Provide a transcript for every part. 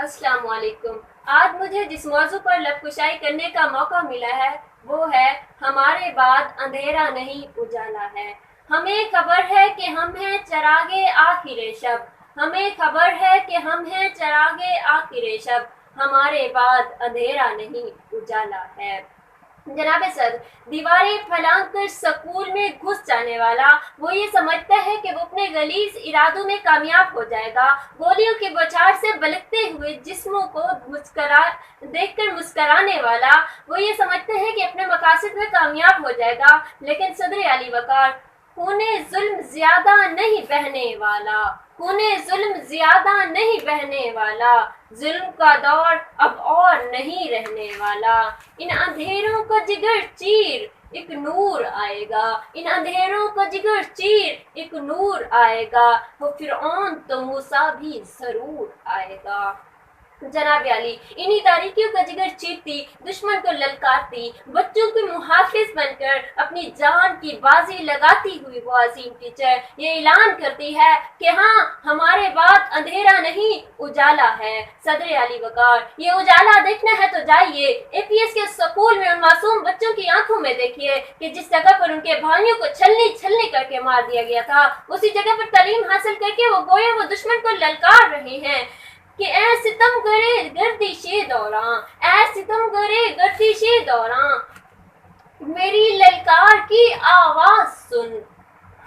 अस्सलाम वालेकुम। आज मुझे जिस मौजू पर लबकुशाई करने का मौका मिला है वो है हमारे बाद अंधेरा नहीं उजाला है। हमें खबर है कि हम हैं चरागे आखिर शब, हमें खबर है कि हम हैं चरागे आखिर शब, हमारे बाद अंधेरा नहीं उजाला है। जनाब सर, दीवारें फलांग कर स्कूल में घुस जाने वाला वो ये समझता है कि वो अपने गलीज इरादों में कामयाब हो जाएगा। गोलियों की बौछार से बलकते हुए जिस्मों को देखकर मुस्कराने वाला वो ये समझता है कि अपने मकासद में कामयाब हो जाएगा। लेकिन सदर अली वकार, खूने जुल्म ज्यादा नहीं बहने वाला, खूने जुल्म ज्यादा नहीं बहने वाला, जुल्म का दौर अब और नहीं रहने वाला। इन अंधेरों को जिगर चीर एक नूर आएगा, इन अंधेरों को जिगर चीर एक नूर आएगा, वो फिरौन तो मूसा भी जरूर आएगा। जनाब अली इन्हीं तारीकियों का जिगर चीरती, दुश्मन को ललकारती, बच्चों के मुहाफिज बनकर अपनी जान की बाजी लगाती हुई वो अजीम टीचर ये ऐलान करती है कि हाँ, हमारे बाद अंधेरा नहीं उजाला है। सदर अली वकार, ये उजाला देखना है तो जाइए एपीएस के स्कूल में उन मासूम बच्चों की आंखों में देखिए कि जिस जगह पर उनके भाइयों को छलनी छलनी करके मार दिया गया था, उसी जगह पर तालीम हासिल करके वो गोया वो दुश्मन को ललकार रहे हैं कि ऐ सितम करे गर्दिशे दौरां, ऐ सितम करे गर्दिशे दौरां, मेरी ललकार की आवाज सुन।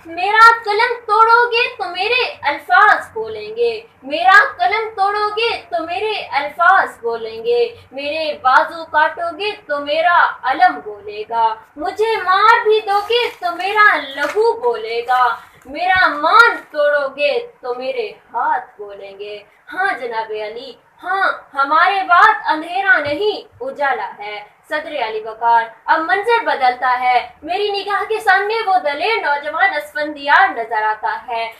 मेरा कलम तोड़ोगे तो मेरे अल्फाज बोलेंगे, मेरा कलम तोड़ोगे तो मेरे अल्फाज बोलेंगे, मेरे बाजू काटोगे तो मेरा अलम बोलेगा, मुझे मार भी दोगे तो मेरा लहू बोलेगा, मेरा मान तोड़ोगे तो मेरे हाथ बोलेंगे। हाँ जनाब अली, हाँ, हमारे बाद अंधेरा नहीं उजाला है। सदर अली वकार, अब मंजर बदलता है, मेरी निगाह के सामने वो दलेर नौजवान असफंदियार नजर आता है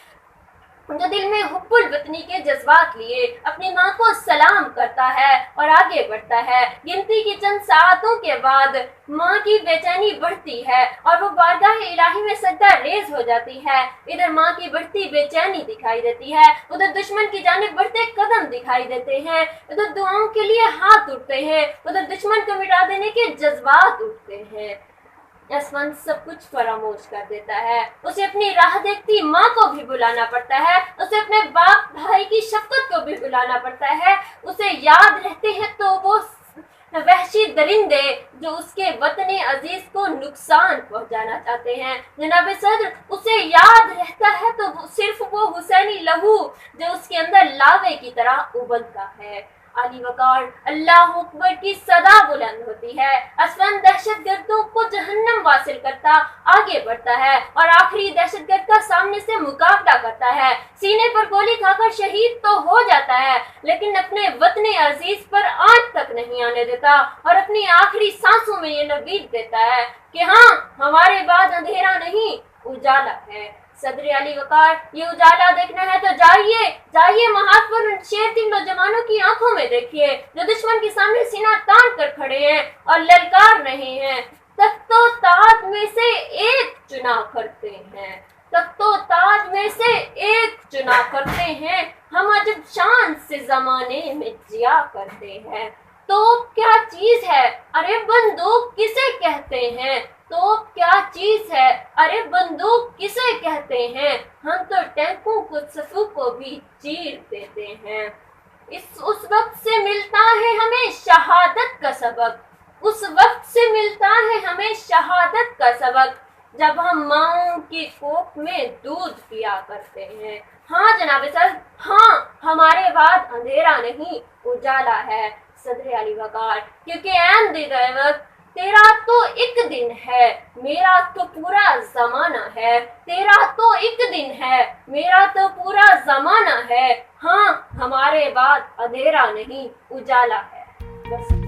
जो दिल में हुब्बुल वतनी के जज्बात लिए अपनी माँ को सलाम करता है और आगे बढ़ता है। गिनती की चंद सातों के बाद माँ की बेचैनी बढ़ती है और वो बारगाह इलाही में सजदा रेज हो जाती है। इधर माँ की बढ़ती बेचैनी दिखाई देती है, उधर दुश्मन की जानिब बढ़ते कदम दिखाई देते हैं, उधर दुआओं के लिए हाथ उठते हैं, उधर दुश्मन को मिटा देने के जज्बात उठते हैं। असफंद सब कुछ फरामोश कर देता है, उसे अपनी राह देखती माँ को भी बुलाना पड़ता है, उसे अपने बाप भाई की शफकत को भी बुलाना पड़ता है, उसे याद रहते हैं तो वो वहशी दरिंदे जो उसके वतन अजीज को नुकसान पहुंचाना चाहते हैं। जनाब सदर, उसे याद रहता है तो सिर्फ वो हुसैनी लहू जो उसके अंदर लावे की तरह उबलता है। अली वकार, अल्लाह अकबर की सदा बुलंद होती है, असफंद दहशतगर्दों को जहन्नम वासिल करता आगे बढ़ता है और आखिरी दहशतगर्द का सामने से मुकाबला करता है। सीने पर गोली खाकर शहीद तो हो जाता है लेकिन अपने वतन अजीज पर आंच तक नहीं आने देता और अपनी आखिरी सांसों में ये नवीद देता है कि हाँ, हमारे बाद अंधेरा नहीं उजाला है। सदर अली वकार, ये उजाला देखना है तो जाइए महात्मा शेर दिल नौजवानों की आंखों में देखिए जो दुश्मन के सामने सीना तान कर खड़े हैं और ललकार रहे हैं। तख्तो ताज में से एक चुनाव करते हैं, तख्तो ताज में से एक चुनाव करते हैं, हम अजब शान से जमाने में जिया करते हैं। तो क्या चीज है, अरे बंदूक किसे कहते हैं, तो क्या चीज है, अरे बंदूक किसे कहते हैं, हम तो टैंकों को सफू को भी चीर देते हैं। उस वक्त से मिलता है हमें शहादत का सबक, उस वक्त से मिलता है हमें शहादत का सबक जब हम माओं की कोख में दूध पिया करते हैं। हाँ जनाब सर, हाँ, हमारे बाद अंधेरा नहीं उजाला है। सदर अली वकार, क्योंकि ऐन वक्त तेरा तो एक दिन है, मेरा तो पूरा जमाना है, तेरा तो एक दिन है, मेरा तो पूरा जमाना है। हाँ, हमारे बाद अंधेरा नहीं उजाला है। बस।